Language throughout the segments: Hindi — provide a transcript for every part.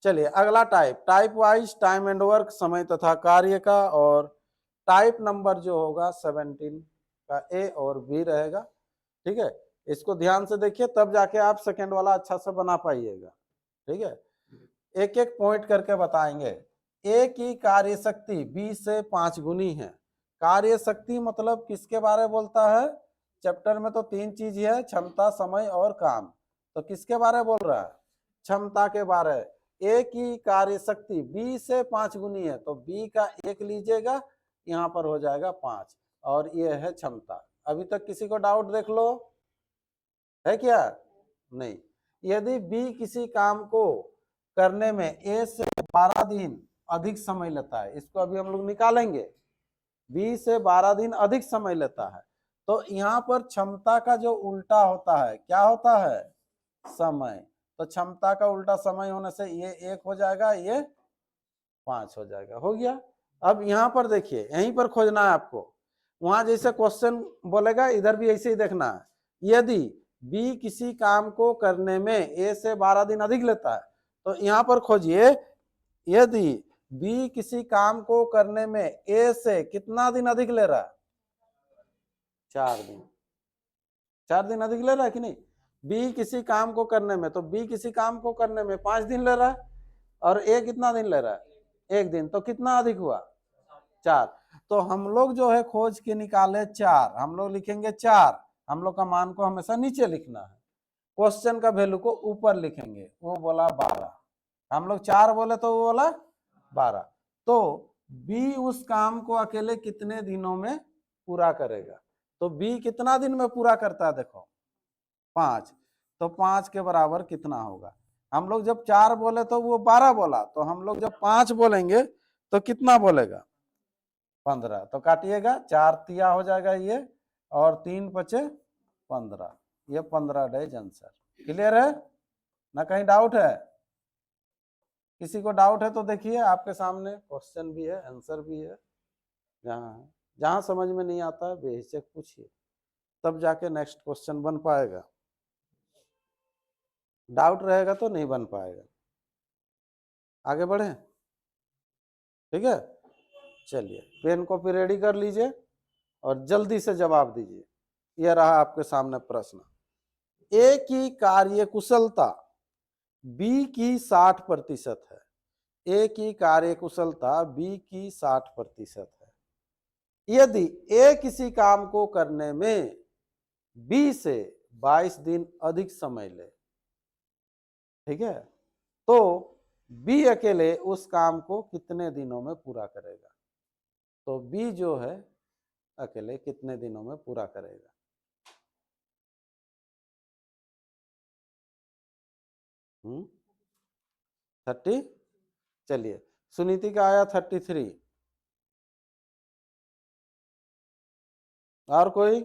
चलिए अगला type, type wise time and work, समय तथा कार्य का, और टाइप नंबर जो होगा 17 का ए और बी रहेगा। ठीक है, इसको ध्यान से देखिए तब जाके आप सेकेंड वाला अच्छा से बना पाइएगा। ठीक है, एक एक पॉइंट करके बताएंगे। ए की कार्य शक्ति बी से 5 गुनी है। कार्य शक्ति मतलब किसके बारे में बोलता है? चैप्टर में तो 3 चीज है, क्षमता, समय और काम। तो किसके बारे में बोल रहा है? क्षमता के बारे। ए की कार्य शक्ति बी से 5 गुनी है, तो बी का 1 लीजिएगा, यहाँ पर हो जाएगा 5, और ये है क्षमता। अभी तक किसी को डाउट देख लो, है क्या? नहीं। यदि बी किसी काम को करने में ए से 12 दिन अधिक समय लेता है, इसको अभी हम लोग निकालेंगे, बी से 12 दिन अधिक समय लेता है, तो यहाँ पर क्षमता का जो उल्टा होता है क्या होता है? समय। तो क्षमता का उल्टा समय होने से ये 1 हो जाएगा, ये 5 हो जाएगा। हो गया। अब यहाँ पर देखिए, यहीं पर खोजना है आपको। वहां जैसे क्वेश्चन बोलेगा इधर भी ऐसे ही देखना है। यदि बी किसी काम को करने में ए से 12 दिन अधिक लेता है, तो यहाँ पर खोजिए, यदि बी किसी काम को करने में ए से कितना दिन अधिक ले रहा है? 4 दिन। 4 दिन अधिक ले रहा है कि नहीं? बी किसी काम को करने में, तो बी किसी काम को करने में 5 दिन ले रहा है, और ए कितना दिन ले रहा है? 1 दिन। तो कितना अधिक हुआ? 4। तो हम लोग जो है खोज के निकाले 4, हम लोग लिखेंगे 4। हम लोग का मान को हमेशा नीचे लिखना है, क्वेश्चन का वैल्यू को ऊपर लिखेंगे। वो बोला 12, हम लोग 4 बोले तो वो बोला 12। तो बी उस काम को अकेले कितने दिनों में पूरा करेगा? तो बी कितना दिन में पूरा करता है? देखो 5, तो 5 के बराबर कितना होगा? हम लोग जब 4 बोले तो वो 12 बोला, तो हम लोग जब 5 बोलेंगे तो कितना बोलेगा? 15। तो काटिएगा, 4 तिया हो जाएगा ये, और 3 बचे 15। ये 15 डेज आंसर। क्लियर है ना? कहीं डाउट है? किसी को डाउट है तो देखिए, आपके सामने क्वेश्चन भी है, आंसर भी है। जहां समझ में नहीं आता है बेहिचक पूछिए, तब जाके नेक्स्ट क्वेश्चन बन पाएगा। डाउट रहेगा तो नहीं बन पाएगा। आगे बढ़े? ठीक है, चलिए पेन कॉपी रेडी कर लीजिए और जल्दी से जवाब दीजिए। यह रहा आपके सामने प्रश्न। ए की कार्य कुशलता बी की 60% है। ए की कार्य कुशलता बी की 60% है। यदि ए किसी काम को करने में बी से 22 दिन अधिक समय ले, ठीक है, तो बी अकेले उस काम को कितने दिनों में पूरा करेगा? तो बी जो है अकेले कितने दिनों में पूरा करेगा? 30। चलिए सुनीति का आया 33। और कोई?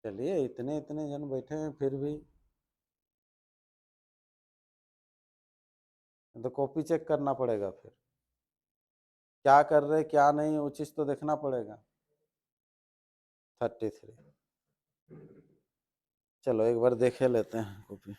चलिए इतने इतने जन बैठे हैं फिर भी, तो कॉपी चेक करना पड़ेगा फिर, क्या कर रहे क्या नहीं, वो चीज तो देखना पड़ेगा। 33। चलो एक बार देखे लेते हैं कॉपी।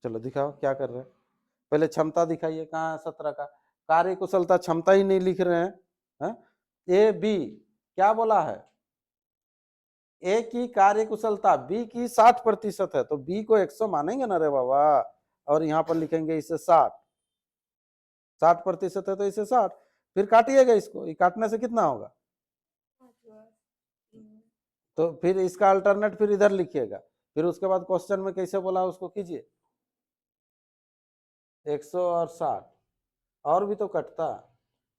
चलो दिखाओ क्या कर रहे हैं। पहले क्षमता दिखाइए, कहाँ है 17 का? कार्य कुशलता क्षमता ही नहीं लिख रहे हैं, है? ए बी क्या बोला है? ए की कार्य कुशलता बी की 60% है, तो बी को 100 मानेंगे ना रे बाबा, और यहाँ पर लिखेंगे इसे 60। 60% है तो इसे 60। फिर काटिएगा इसको, ये काटने से कितना होगा? तो फिर इसका अल्टरनेट फिर इधर लिखिएगा। फिर उसके बाद क्वेश्चन में कैसे बोला उसको कीजिए, 100 और 60, और भी तो कटता।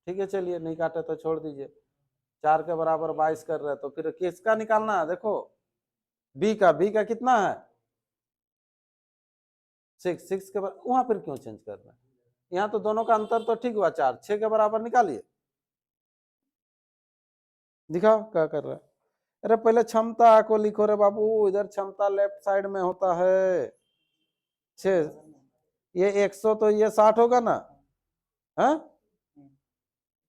ठीक है चलिए, नहीं काटे तो छोड़ दीजिए। 4 के बराबर 22 कर रहे हैं, तो फिर किसका निकालना है? देखो बी का कितना है? 6 के बराबर। वहां फिर क्यों चेंज कर रहे हैं? यहाँ तो दोनों का अंतर तो ठीक हुआ, 4 6 के बराबर निकालिए। दिखाओ क्या कर रहा है। अरे पहले क्षमता को लिखो रे बाबू, इधर क्षमता लेफ्ट साइड में होता है 6। ये 100 तो ये 60 होगा ना, है?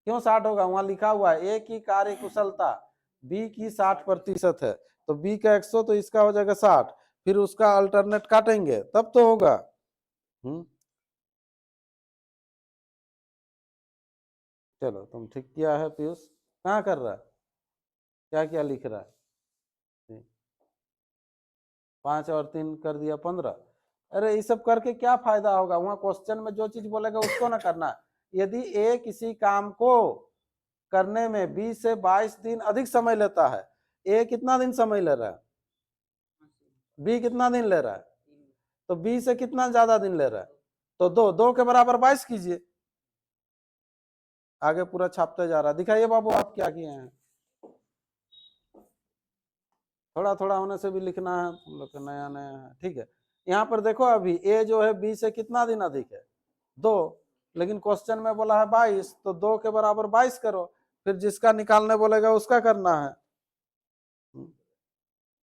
क्यों 60 होगा? वहां लिखा हुआ है ए की कार्य कुशलता बी की 60% है, तो बी का 100 तो इसका हो जाएगा 60, फिर उसका अल्टरनेट काटेंगे तब तो होगा। चलो तुम ठीक किया है पीयूष। कहाँ कर रहा है, क्या क्या लिख रहा है? 5 और 3 कर दिया 15। अरे ये सब करके क्या फायदा होगा? वहां क्वेश्चन में जो चीज बोलेगा उसको ना करना। यदि ए किसी काम को करने में 20 से 22 दिन अधिक समय लेता है, ए कितना दिन समय ले रहा है, बी कितना दिन ले रहा है, तो बी से कितना ज्यादा दिन ले रहा है, तो 2 के बराबर 22 कीजिए। आगे पूरा छापते जा रहा है। दिखाइए बाबू आप क्या किए हैं। थोड़ा थोड़ा होने से भी लिखना है, तुम लोग नया नया है, ठीक है। यहाँ पर देखो अभी ए जो है बी से कितना दिन अधिक है, 2, लेकिन क्वेश्चन में बोला है 22, तो 2 के बराबर 22 करो, फिर जिसका निकालने बोलेगा उसका करना है।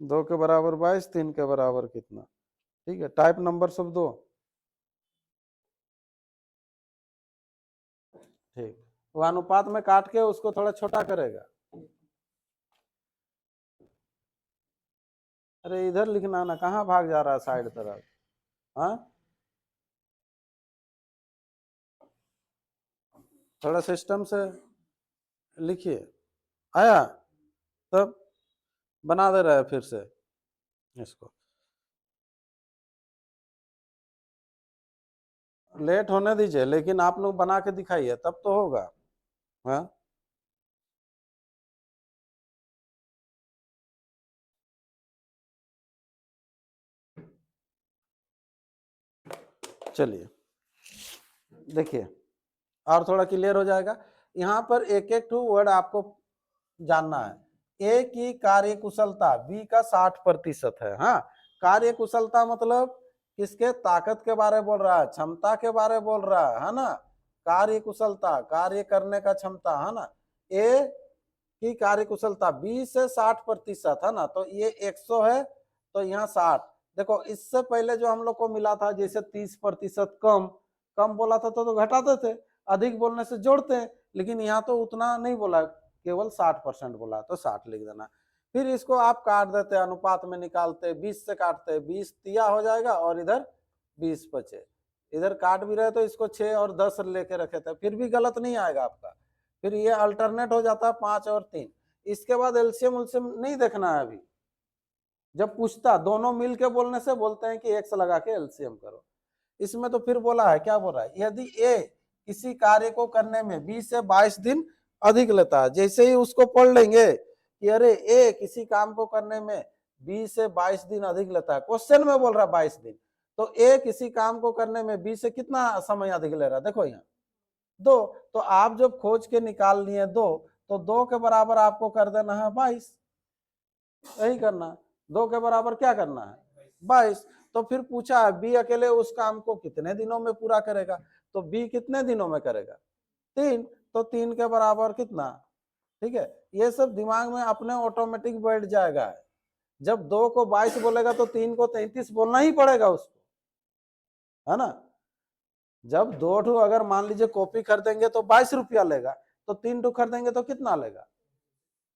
2 के बराबर 22, 3 के बराबर कितना, ठीक है। टाइप नंबर सब दो, ठीक। वो अनुपात में काट के उसको थोड़ा छोटा करेगा। अरे इधर लिखना ना, कहाँ भाग जा रहा है साइड तरफ, हाँ? थोड़ा सिस्टम से लिखिए। आया? तब बना दे रहा है फिर से इसको। लेट होने दीजिए, लेकिन आप लोग बना के दिखाइए तब तो होगा, हाँ? चलिए देखिए, और थोड़ा क्लियर हो जाएगा। यहाँ पर एक एक टू वर्ड आपको जानना है। ए की कार्य कुशलता बी का 60% है। हाँ, कार्य कुशलता मतलब किसके, ताकत के बारे में बोल रहा है, क्षमता के बारे में बोल रहा है ना। कार्य कुशलता, कार्य करने का क्षमता, है ना। ए की कार्य कुशलता 20 से 60% है ना, तो ये 100 है, तो यहाँ 60। देखो इससे पहले जो हम लोग को मिला था, जैसे 30% कम, कम बोला था तो घटाते थे, अधिक बोलने से जोड़ते हैं, लेकिन यहाँ तो उतना नहीं बोला, केवल 60% बोला, तो 60 लिख देना। फिर इसको आप काट देते, अनुपात में निकालते, 20 से काटते, 20 तिया हो जाएगा और इधर 20 बचे। इधर काट भी रहे तो इसको 6 और 10 लेके रखे थे, फिर भी गलत नहीं आएगा आपका। फिर ये अल्टरनेट हो जाता है 5 और 3। इसके बाद एलसीएम उलसीएम नहीं देखना है अभी। जब पूछता दोनों मिल के बोलने से बोलते हैं कि एक्स लगा के एलसीएम करो। इसमें तो फिर बोला है, क्या बोल रहा है, यदि ए किसी कार्य को करने में 20 से 22 दिन अधिक लेता है, जैसे ही उसको पढ़ लेंगे कि अरे ए किसी काम को करने में 20 से 22 दिन अधिक लेता है, क्वेश्चन में बोल रहा है 22 दिन, तो ए किसी काम को करने में 20 से कितना समय अधिक ले रहा है, देखो यहाँ 2, तो आप जब खोज के निकाल लिए 2, तो 2 के बराबर आपको कर देना है 22, यही करना है। 2 के बराबर क्या करना है, 22। तो फिर पूछा है बी अकेले उस काम को कितने दिनों में पूरा करेगा, तो बी कितने दिनों में करेगा, 3, तो 3 के बराबर कितना, ठीक है। ये सब दिमाग में अपने ऑटोमेटिक बैठ जाएगा। जब 2 को 22 बोलेगा तो 3 को 33 बोलना ही पड़ेगा उसको, है ना। जब 2 ठो अगर मान लीजिए कॉपी खरीदेंगे तो 22 रुपया लेगा, तो 3 ठो खरीदेंगे तो कितना लेगा,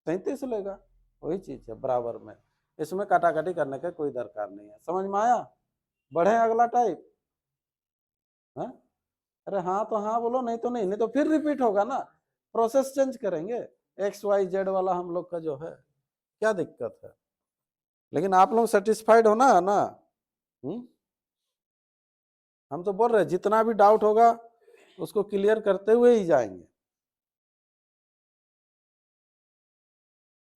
33 लेगा। वही चीज है बराबर में, इसमें काटाकाटी करने का कोई दरकार नहीं है। समझ में आया? बढ़े अगला टाइप, है? अरे हाँ तो हाँ बोलो, नहीं तो नहीं, नहीं तो फिर रिपीट होगा ना, प्रोसेस चेंज करेंगे। XYZ वाला हम लोग का जो है, क्या दिक्कत है, लेकिन आप लोग सेटिस्फाइड हो ना, ना? हम तो बोल रहे हैं जितना भी डाउट होगा उसको क्लियर करते हुए ही जाएंगे।